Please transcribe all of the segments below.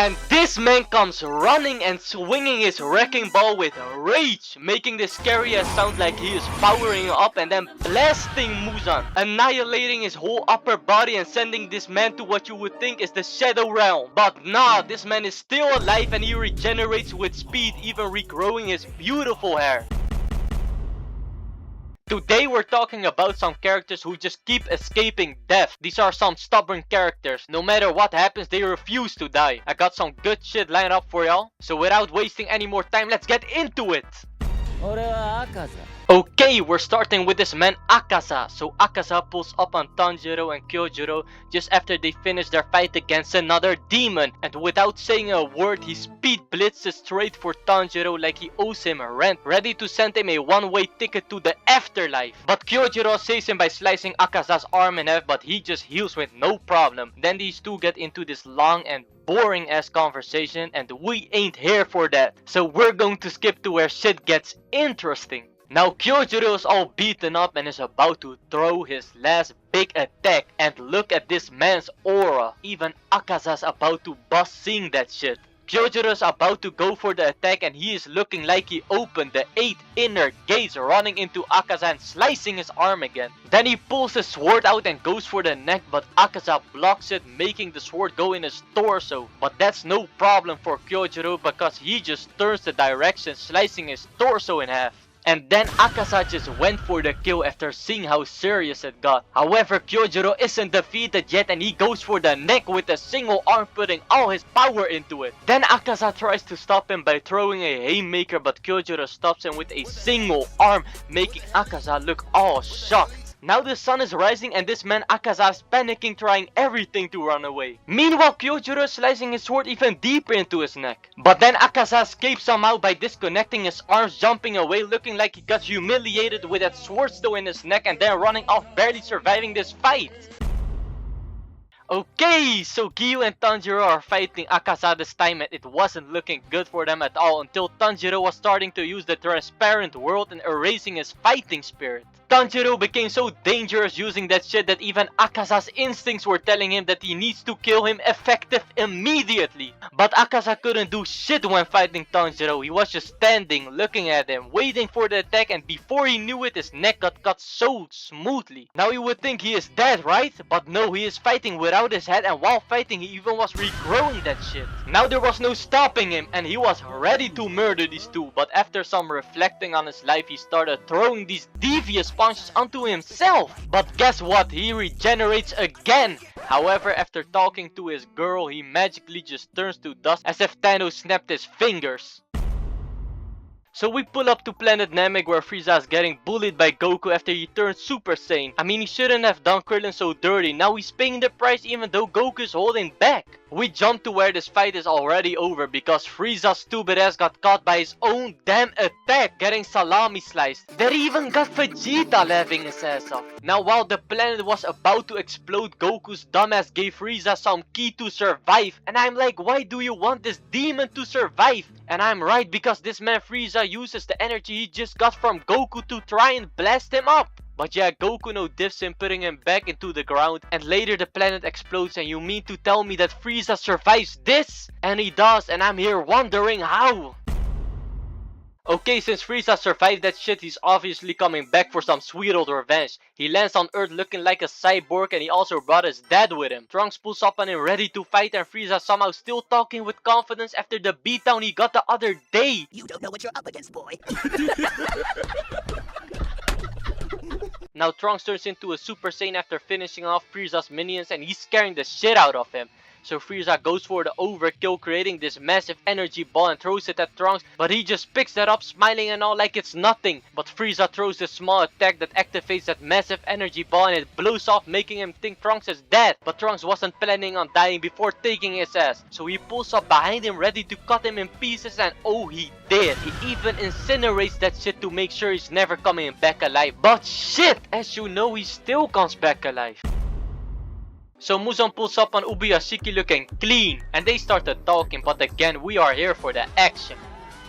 And this man comes running and swinging his wrecking ball with rage, making the scariest sound like he is powering up and then blasting Muzan, annihilating his whole upper body and sending this man to what you would think is the Shadow Realm. But nah, this man is still alive and he regenerates with speed, even regrowing his beautiful hair. Today we're talking about some characters who just keep escaping death. These are some stubborn characters. No matter what happens, they refuse to die. I got some good shit lined up for y'all. So without wasting any more time, let's get into it! Okay, we're starting with this man Akaza. So Akaza pulls up on Tanjiro and Kyojuro just after they finish their fight against another demon. And without saying a word, he speed blitzes straight for Tanjiro like he owes him rent, ready to send him a one-way ticket to the afterlife. But Kyojuro saves him by slicing Akaza's arm in half, but he just heals with no problem. Then these two get into this long and boring ass conversation, and we ain't here for that. So we're going to skip to where shit gets interesting. Now Kyojuro is all beaten up and is about to throw his last big attack, and look at this man's aura. Even Akaza's about to bust seeing that shit. Kyojuro is about to go for the attack and he is looking like he opened the 8 inner gates, running into Akaza and slicing his arm again. Then he pulls his sword out and goes for the neck, but Akaza blocks it, making the sword go in his torso. But that's no problem for Kyojuro because he just turns the direction, slicing his torso in half. And then Akaza just went for the kill after seeing how serious it got. However, Kyojuro isn't defeated yet and he goes for the neck with a single arm, putting all his power into it. Then Akaza tries to stop him by throwing a haymaker, but Kyojuro stops him with a single arm, making Akaza look all shocked. Now the sun is rising and this man Akaza is panicking, trying everything to run away. Meanwhile, Kyojuro is slicing his sword even deeper into his neck. But then Akaza escapes somehow by disconnecting his arms, jumping away, looking like he got humiliated with that sword still in his neck, and then running off, barely surviving this fight. Okay, so Gyu and Tanjiro are fighting Akaza this time, and it wasn't looking good for them at all until Tanjiro was starting to use the transparent world and erasing his fighting spirit. Tanjiro became so dangerous using that shit that even Akaza's instincts were telling him that he needs to kill him effective immediately. But Akaza couldn't do shit when fighting Tanjiro. He was just standing, looking at him, waiting for the attack, and before he knew it, his neck got cut so smoothly. Now you would think he is dead, right? But no, he is fighting without his head, and while fighting he even was regrowing that shit. Now there was no stopping him and he was ready to murder these two, but after some reflecting on his life, he started throwing these devious punches onto himself. But guess what? He regenerates again. However, after talking to his girl, he magically just turns to dust as if Thanos snapped his fingers. So we pull up to planet Namek where Frieza is getting bullied by Goku after he turned Super Saiyan. I mean, he shouldn't have done Krillin so dirty. Now he's paying the price even though Goku is holding back. We jump to where this fight is already over because Frieza's stupid ass got caught by his own damn attack, getting salami sliced. They even got Vegeta laughing his ass off. Now while the planet was about to explode, Goku's dumbass gave Frieza some key to survive. And I'm like, why do you want this demon to survive? And I'm right, because this man Frieza uses the energy he just got from Goku to try and blast him up. But yeah, Goku no diffs him, putting him back into the ground, and later the planet explodes. And you mean to tell me that Frieza survives this? And he does, and I'm here wondering how. Okay, since Frieza survived that shit, he's obviously coming back for some sweet old revenge. He lands on Earth looking like a cyborg, and he also brought his dad with him. Trunks pulls up on him ready to fight, and Frieza somehow still talking with confidence after the beatdown he got the other day. You don't know what you're up against, boy. Now Trunks turns into a Super Saiyan after finishing off Frieza's minions, and he's scaring the shit out of him. So Frieza goes for the overkill, creating this massive energy ball and throws it at Trunks, but he just picks that up, smiling and all like it's nothing. But Frieza throws this small attack that activates that massive energy ball, and it blows off, making him think Trunks is dead. But Trunks wasn't planning on dying before taking his ass, so he pulls up behind him ready to cut him in pieces, and oh, he did. He even incinerates that shit to make sure he's never coming back alive. But shit, as you know, he still comes back alive. So Muzan pulls up on Ubuyashiki looking clean, and they started talking, but again we are here for the action.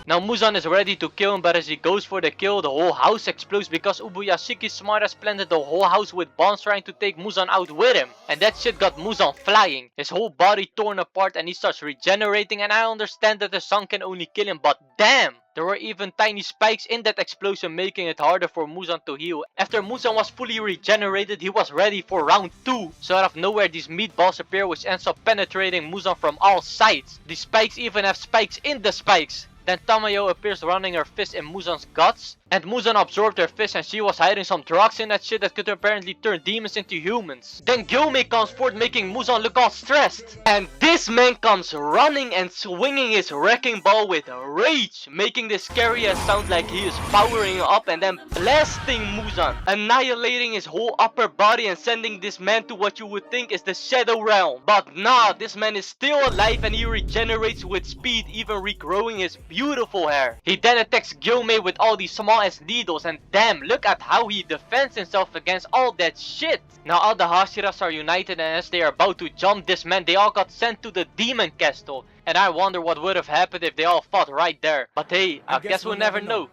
Now Muzan is ready to kill him, but as he goes for the kill, the whole house explodes because Ubuyashiki's smartass planted the whole house with bombs trying to take Muzan out with him. And that shit got Muzan flying, his whole body torn apart, and he starts regenerating. And I understand that the sun can only kill him, but damn! There were even tiny spikes in that explosion, making it harder for Muzan to heal. After Muzan was fully regenerated, he was ready for round 2. So out of nowhere, these meatballs appear, which ends up penetrating Muzan from all sides. These spikes even have spikes in the spikes. Then Tamayo appears running her fist in Muzan's guts. And Muzan absorbed her fist, and she was hiding some drugs in that shit that could apparently turn demons into humans. Then Gyomei comes forth, making Muzan look all stressed. And this man comes running and swinging his wrecking ball with rage, making the scariest sound like he is powering up and then blasting Muzan, annihilating his whole upper body and sending this man to what you would think is the Shadow Realm. But nah, this man is still alive and he regenerates with speed, even regrowing his beautiful hair. He then attacks Gyomei with all these small as needles, and damn, look at how he defends himself against all that shit. Now all the Hashiras are united, and as they are about to jump this man, they all got sent to the demon castle. And I wonder what would have happened if they all fought right there. But hey, I guess we'll never know.